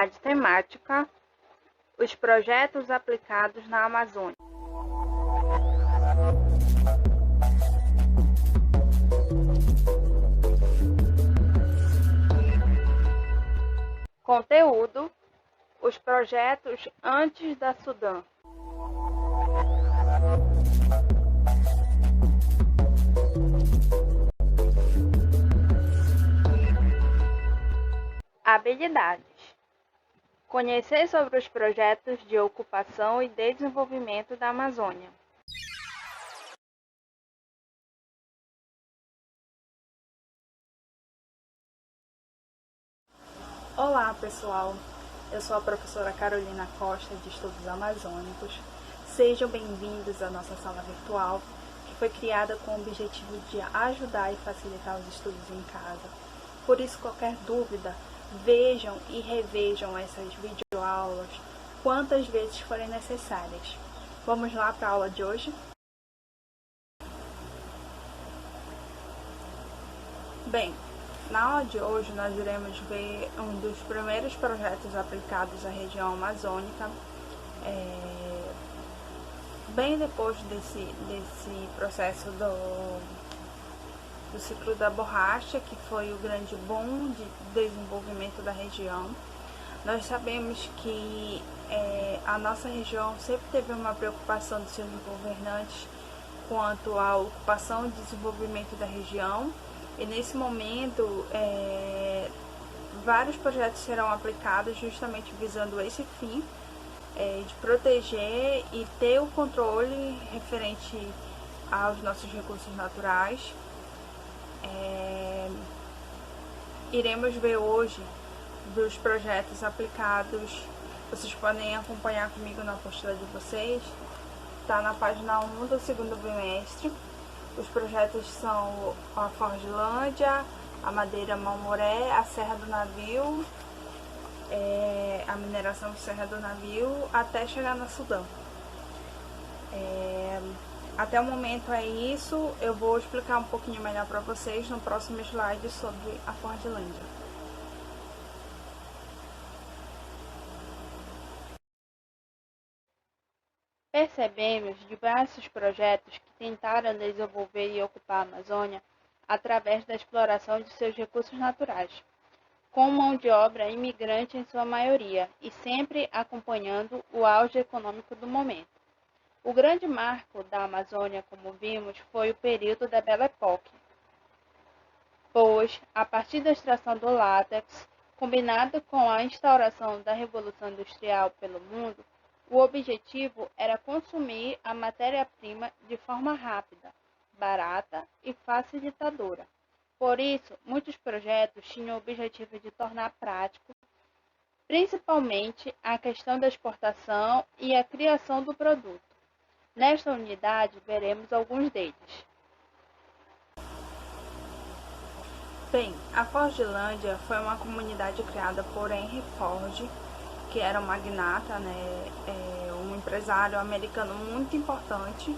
unidade temática, os projetos aplicados na Amazônia. Conteúdo: os projetos antes da Sudã. Habilidades: conhecer sobre os projetos de ocupação e desenvolvimento da Amazônia. Olá pessoal, eu sou a professora Carolina Costa de Estudos Amazônicos. Sejam bem-vindos à nossa sala virtual, que foi criada com o objetivo de ajudar e facilitar os estudos em casa. Por isso, qualquer dúvida, vejam e revejam essas videoaulas quantas vezes forem necessárias. Vamos lá para a aula de hoje? Bem, na aula de hoje nós iremos ver um dos primeiros projetos aplicados à região amazônica, bem depois desse processo do ciclo da borracha, que foi o grande boom de desenvolvimento da região. Nós sabemos que a nossa região sempre teve uma preocupação dos seus governantes quanto à ocupação e desenvolvimento da região, e nesse momento vários projetos serão aplicados justamente visando esse fim, de proteger e ter o controle referente aos nossos recursos naturais. Iremos ver hoje dos projetos aplicados. Vocês podem acompanhar comigo na apostila de vocês, está na página 1 do segundo bimestre. Os projetos são a Forgilândia, a Madeira Mamoré, a Serra do Navio, a mineração de Serra do Navio, até chegar na Sudã. Até o momento é isso. Eu vou explicar um pouquinho melhor para vocês no próximo slide sobre a Forgilândia. Percebemos diversos projetos que tentaram desenvolver e ocupar a Amazônia através da exploração de seus recursos naturais, com mão de obra imigrante em sua maioria e sempre acompanhando o auge econômico do momento. O grande marco da Amazônia, como vimos, foi o período da Belle Époque, pois, a partir da extração do látex, combinado com a instauração da Revolução Industrial pelo mundo, o objetivo era consumir a matéria-prima de forma rápida, barata e facilitadora. Por isso, muitos projetos tinham o objetivo de tornar prático, principalmente a questão da exportação e a criação do produto. Nesta unidade, veremos alguns deles. Bem, a Forgilândia foi uma comunidade criada por Henry Ford, que era um magnata, um empresário americano muito importante,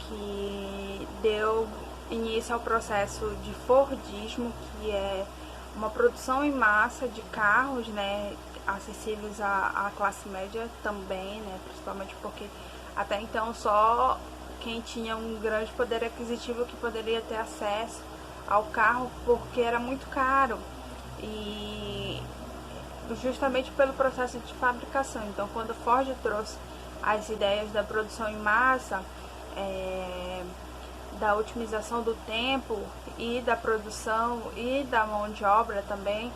que deu início ao processo de Fordismo, que é uma produção em massa de carros, acessíveis à classe média também, principalmente porque até então só quem tinha um grande poder aquisitivo que poderia ter acesso ao carro, porque era muito caro, e justamente pelo processo de fabricação. Então, quando Ford trouxe as ideias da produção em massa, da otimização do tempo e da produção e da mão de obra também,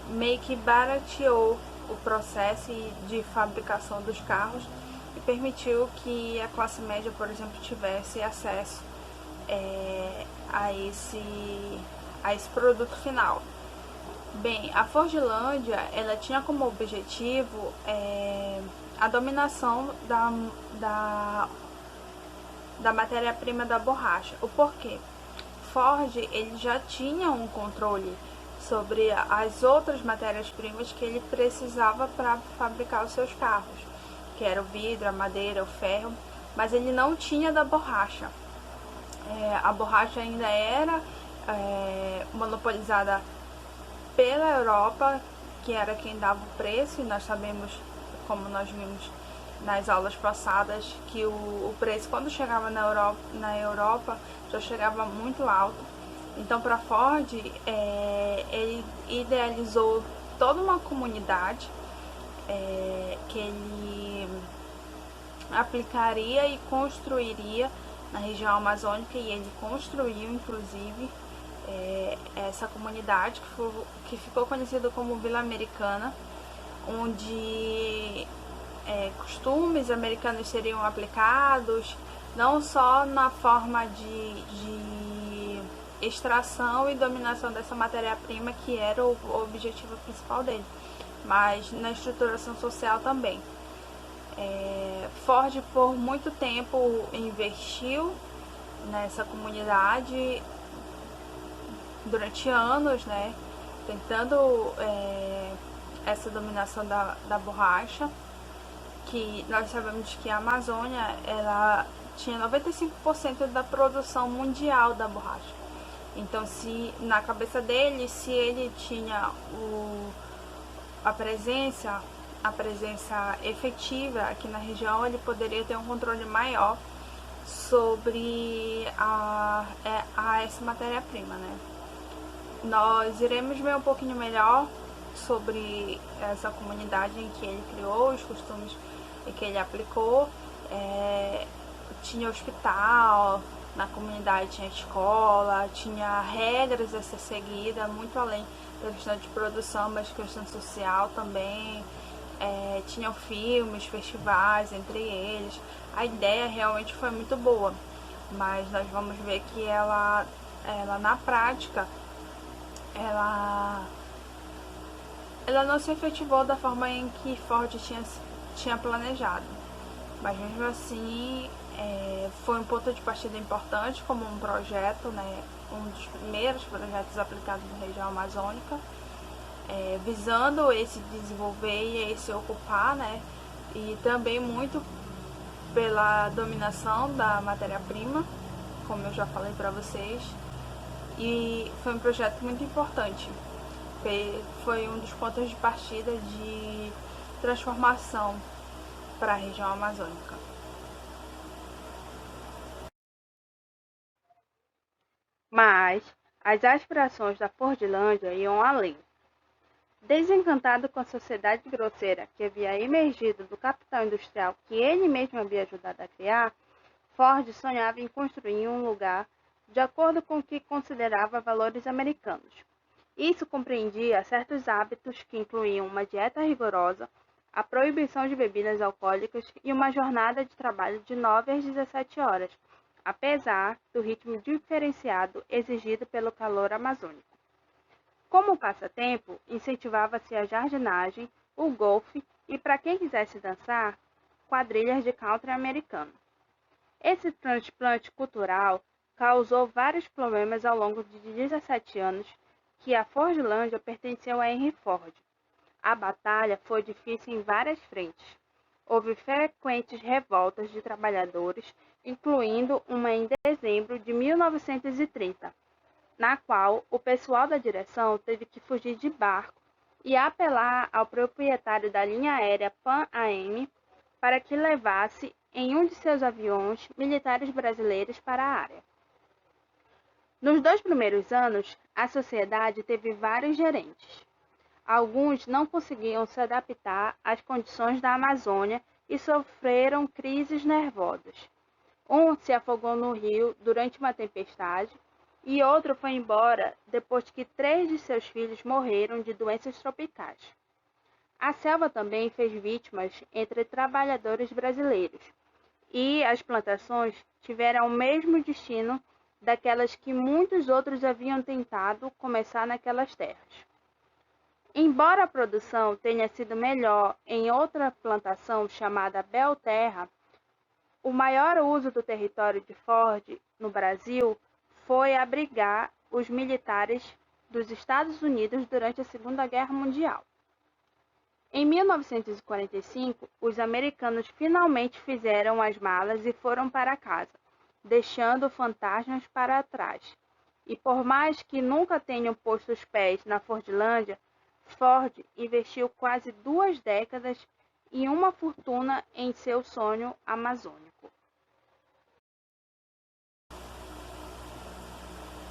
meio que barateou o processo de fabricação dos carros e permitiu que a classe média, por exemplo, tivesse acesso a esse produto final. Bem, a Forgilândia, ela tinha como objetivo a dominação da matéria-prima da borracha. O porquê? Ford, ele já tinha um controle sobre as outras matérias-primas que ele precisava para fabricar os seus carros, que era o vidro, a madeira, o ferro, mas ele não tinha da borracha. A borracha ainda era monopolizada pela Europa, que era quem dava o preço, e nós sabemos, como nós vimos nas aulas passadas, que o preço quando chegava na Europa já chegava muito alto. Então, para Ford, ele idealizou toda uma comunidade que ele aplicaria e construiria na região amazônica, e ele construiu, inclusive, essa comunidade que ficou conhecida como Vila Americana, onde costumes americanos seriam aplicados, não só na forma de extração e dominação dessa matéria-prima, que era o objetivo principal dele, mas na estruturação social também. Ford por muito tempo investiu nessa comunidade durante anos, né, tentando essa dominação da borracha, que nós sabemos que a Amazônia ela tinha 95% da produção mundial da borracha. Então, se na cabeça dele, se ele tinha a presença efetiva aqui na região, ele poderia ter um controle maior sobre essa matéria-prima, né? Nós iremos ver um pouquinho melhor sobre essa comunidade em que ele criou, os costumes em que ele aplicou. Tinha hospital, na comunidade tinha escola, tinha regras a ser seguida, muito além da questão de produção, mas questão social também. Tinham filmes, festivais entre eles. A ideia realmente foi muito boa, mas nós vamos ver que ela na prática, ela não se efetivou da forma em que Ford tinha planejado. Mas mesmo assim, foi um ponto de partida importante como um projeto, né, um dos primeiros projetos aplicados na região amazônica, visando esse desenvolver e esse ocupar, né, e também muito pela dominação da matéria-prima, como eu já falei para vocês, e foi um projeto muito importante. Foi um dos pontos de partida de transformação para a região amazônica. Mas as aspirações da Fordlândia iam além. Desencantado com a sociedade grosseira que havia emergido do capital industrial que ele mesmo havia ajudado a criar, Ford sonhava em construir um lugar de acordo com o que considerava valores americanos. Isso compreendia certos hábitos que incluíam uma dieta rigorosa, a proibição de bebidas alcoólicas e uma jornada de trabalho de 9 às 17 horas, apesar do ritmo diferenciado exigido pelo calor amazônico. Como passatempo, incentivava-se a jardinagem, o golfe e, para quem quisesse dançar, quadrilhas de country americano. Esse transplante cultural causou vários problemas ao longo de 17 anos que a Fordlândia pertenceu a Henry Ford. A batalha foi difícil em várias frentes. Houve frequentes revoltas de trabalhadores, incluindo uma em dezembro de 1930, na qual o pessoal da direção teve que fugir de barco e apelar ao proprietário da linha aérea Pan Am para que levasse em um de seus aviões militares brasileiros para a área. Nos 2 primeiros anos, a sociedade teve vários gerentes. Alguns não conseguiam se adaptar às condições da Amazônia e sofreram crises nervosas. Um se afogou no rio durante uma tempestade e outro foi embora depois que 3 de seus filhos morreram de doenças tropicais. A selva também fez vítimas entre trabalhadores brasileiros, e as plantações tiveram o mesmo destino daquelas que muitos outros haviam tentado começar naquelas terras. Embora a produção tenha sido melhor em outra plantação chamada Belterra, o maior uso do território de Ford no Brasil foi abrigar os militares dos Estados Unidos durante a Segunda Guerra Mundial. Em 1945, os americanos finalmente fizeram as malas e foram para casa, deixando fantasmas para trás. E por mais que nunca tenham posto os pés na Fordlândia, Ford investiu quase 2 décadas e uma fortuna em seu sonho amazônico.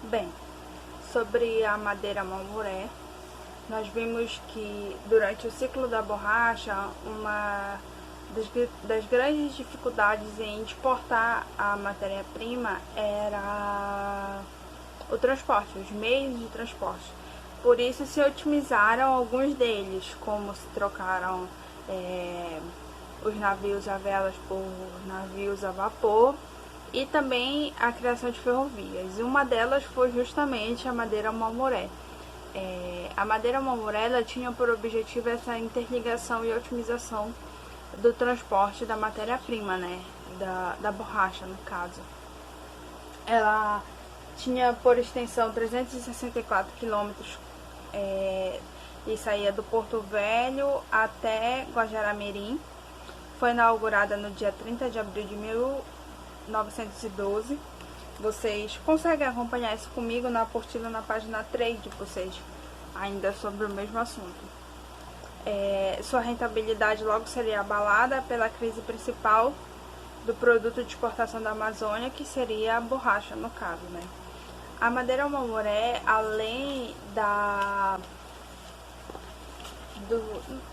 Bem, sobre a madeira mamoré, nós vimos que durante o ciclo da borracha, uma das grandes dificuldades em exportar a matéria-prima era o transporte, os meios de transporte. Por isso se otimizaram alguns deles, como se trocaram os navios a velas por navios a vapor e também a criação de ferrovias. E uma delas foi justamente a madeira mamoré. A madeira mamoré ela tinha por objetivo essa interligação e otimização do transporte da matéria-prima, né? Da borracha, no caso. Ela tinha por extensão 364 quilômetros e saía do Porto Velho até Guajará-Mirim. Foi inaugurada no dia 30 de abril de 1912. Vocês conseguem acompanhar isso comigo na apostila na página 3 de vocês, ainda sobre o mesmo assunto. Sua rentabilidade logo seria abalada pela crise principal do produto de exportação da Amazônia, que seria a borracha, no caso, né? A madeira mamoré, além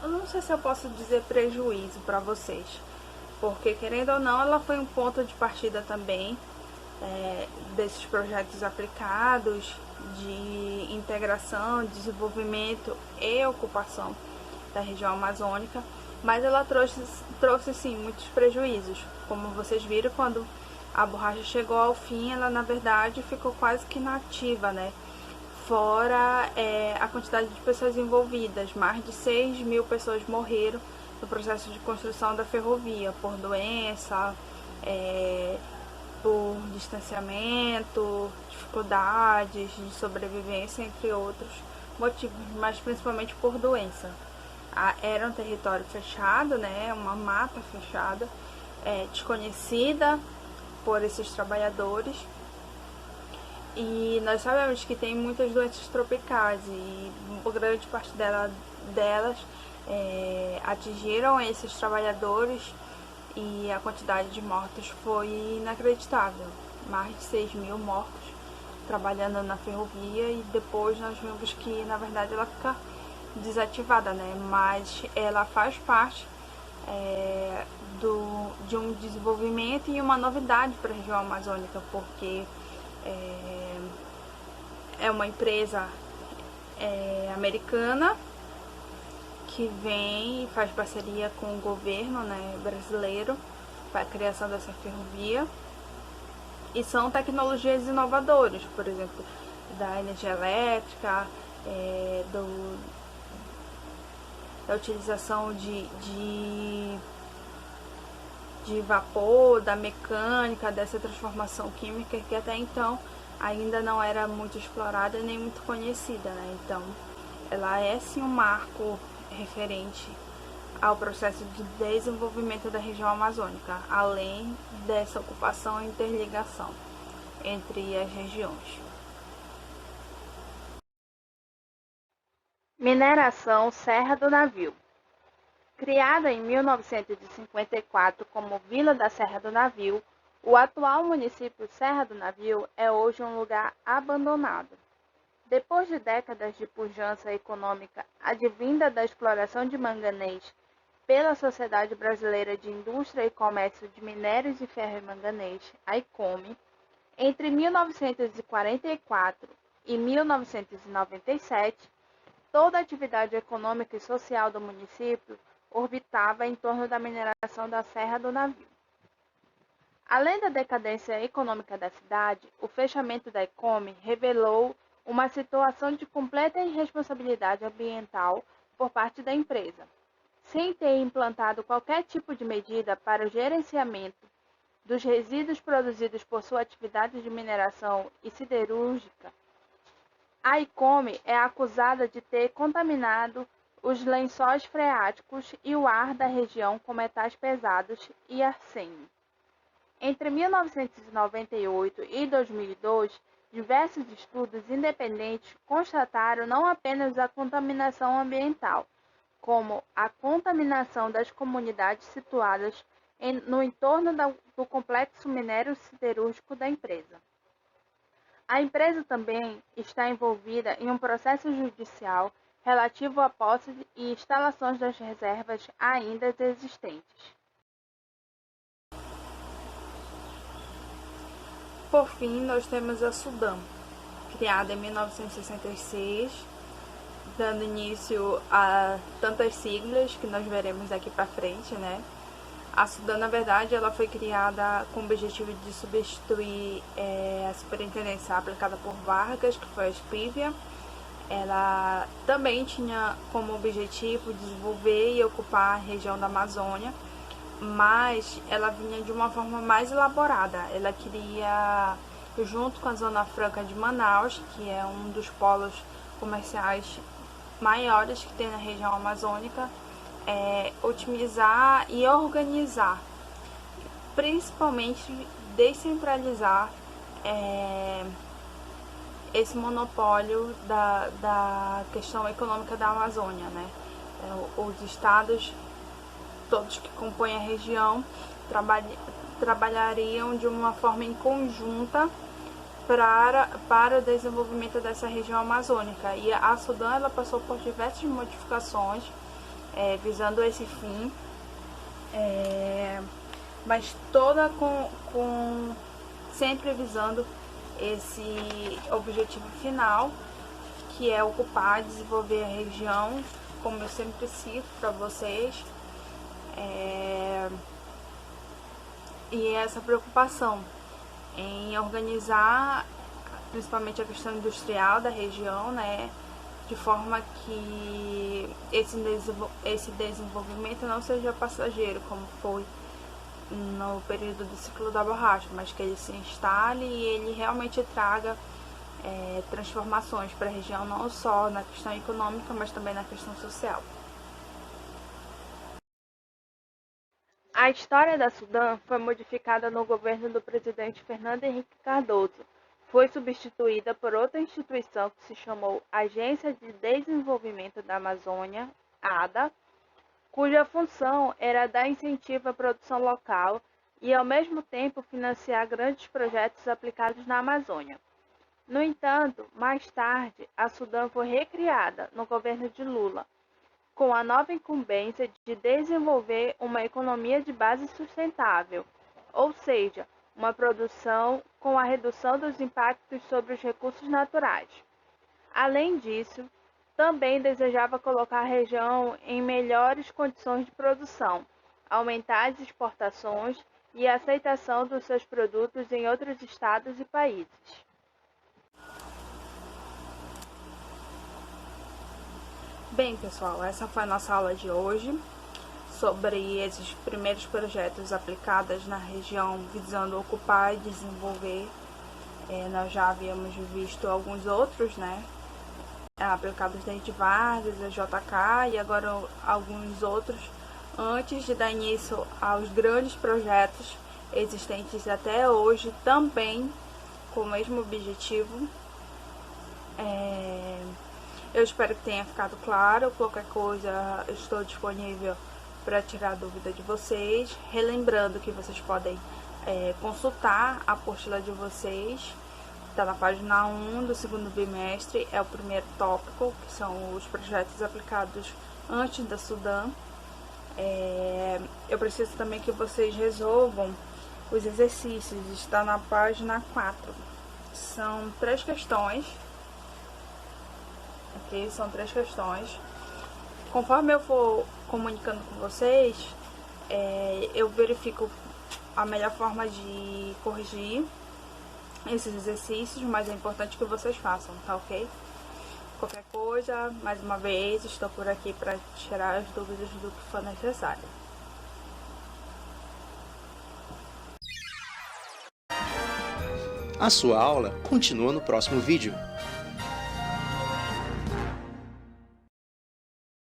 eu não sei se eu posso dizer prejuízo para vocês, porque querendo ou não, ela foi um ponto de partida também desses projetos aplicados de integração, desenvolvimento e ocupação da região amazônica, mas ela trouxe sim muitos prejuízos. Como vocês viram, quando a borracha chegou ao fim, ela na verdade ficou quase que inativa, né? Fora a quantidade de pessoas envolvidas, mais de 6.000 pessoas morreram no processo de construção da ferrovia, por doença, por distanciamento, dificuldades de sobrevivência, entre outros motivos, mas principalmente por doença. Era um território fechado, né, uma mata fechada, desconhecida por esses trabalhadores, e nós sabemos que tem muitas doenças tropicais e grande parte delas atingiram esses trabalhadores, e a quantidade de mortos foi inacreditável, mais de 6.000 mortos trabalhando na ferrovia, e depois nós vimos que na verdade ela fica desativada, né? Mas ela faz parte de um desenvolvimento e uma novidade para a região amazônica, porque é uma empresa americana que vem e faz parceria com o governo, né, brasileiro para a criação dessa ferrovia, e são tecnologias inovadoras, por exemplo, da energia elétrica, da utilização de vapor, da mecânica, dessa transformação química que até então ainda não era muito explorada nem muito conhecida, né? Então, ela é sim um marco referente ao processo de desenvolvimento da região amazônica, além dessa ocupação e interligação entre as regiões. Mineração Serra do Navio. Criada em 1954 como Vila da Serra do Navio, o atual município Serra do Navio é hoje um lugar abandonado. Depois de décadas de pujança econômica advinda da exploração de manganês pela Sociedade Brasileira de Indústria e Comércio de Minérios de Ferro e Manganês, a ICOME, entre 1944 e 1997, toda a atividade econômica e social do município orbitava em torno da mineração da Serra do Navio. Além da decadência econômica da cidade, o fechamento da ICOME revelou uma situação de completa irresponsabilidade ambiental por parte da empresa, sem ter implantado qualquer tipo de medida para o gerenciamento dos resíduos produzidos por sua atividade de mineração e siderúrgica. A ICOME é acusada de ter contaminado os lençóis freáticos e o ar da região com metais pesados e arsênio. Entre 1998 e 2002, Diversos estudos independentes constataram não apenas a contaminação ambiental, como a contaminação das comunidades situadas no entorno do complexo minério siderúrgico da empresa. A empresa também está envolvida em um processo judicial relativo à posse e instalações das reservas ainda existentes. Por fim, nós temos a Sudam, criada em 1966, dando início a tantas siglas que nós veremos daqui para frente, né? A Sudam, na verdade, ela foi criada com o objetivo de substituir a superintendência aplicada por Vargas, que foi a Esprívia. Ela também tinha como objetivo desenvolver e ocupar a região da Amazônia, mas ela vinha de uma forma mais elaborada. Ela queria, junto com a Zona Franca de Manaus, que é um dos polos comerciais maiores que tem na região amazônica, otimizar e organizar, principalmente descentralizar esse monopólio da questão econômica da Amazônia, né? Os estados todos que compõem a região trabalhariam de uma forma em conjunta para o desenvolvimento dessa região amazônica. E a Sudam ela passou por diversas modificações visando esse fim, mas toda sempre visando esse objetivo final, que é ocupar e desenvolver a região, como eu sempre cito para vocês. E essa preocupação em organizar principalmente a questão industrial da região, né, de forma que esse desenvolvimento não seja passageiro, como foi no período do ciclo da borracha, mas que ele se instale e ele realmente traga transformações para a região, não só na questão econômica, mas também na questão social. A história da Sudam foi modificada no governo do presidente Fernando Henrique Cardoso. Foi substituída por outra instituição que se chamou Agência de Desenvolvimento da Amazônia, ADA, cuja função era dar incentivo à produção local e, ao mesmo tempo, financiar grandes projetos aplicados na Amazônia. No entanto, mais tarde, a Sudam foi recriada no governo de Lula, com a nova incumbência de desenvolver uma economia de base sustentável, ou seja, uma produção com a redução dos impactos sobre os recursos naturais. Além disso, também desejava colocar a região em melhores condições de produção, aumentar as exportações e a aceitação dos seus produtos em outros estados e países. Bem, pessoal, essa foi a nossa aula de hoje sobre esses primeiros projetos aplicados na região visando ocupar e desenvolver. Nós já havíamos visto alguns outros, né, aplicados desde Vargas, a JK e agora alguns outros, antes de dar início aos grandes projetos existentes até hoje, também com o mesmo objetivo. Eu espero que tenha ficado claro. Qualquer coisa, estou disponível para tirar dúvida de vocês. Relembrando que vocês podem consultar a apostila de vocês. Está na página 1 do segundo bimestre. É o primeiro tópico, que são os projetos aplicados antes da Sudam. Eu preciso também que vocês resolvam os exercícios. Está na página 4. São 3 questões. Ok, são 3 questões. Conforme eu for comunicando com vocês, eu verifico a melhor forma de corrigir esses exercícios, mas é importante que vocês façam, tá ok? Qualquer coisa, mais uma vez, estou por aqui para tirar as dúvidas do que for necessário. A sua aula continua no próximo vídeo.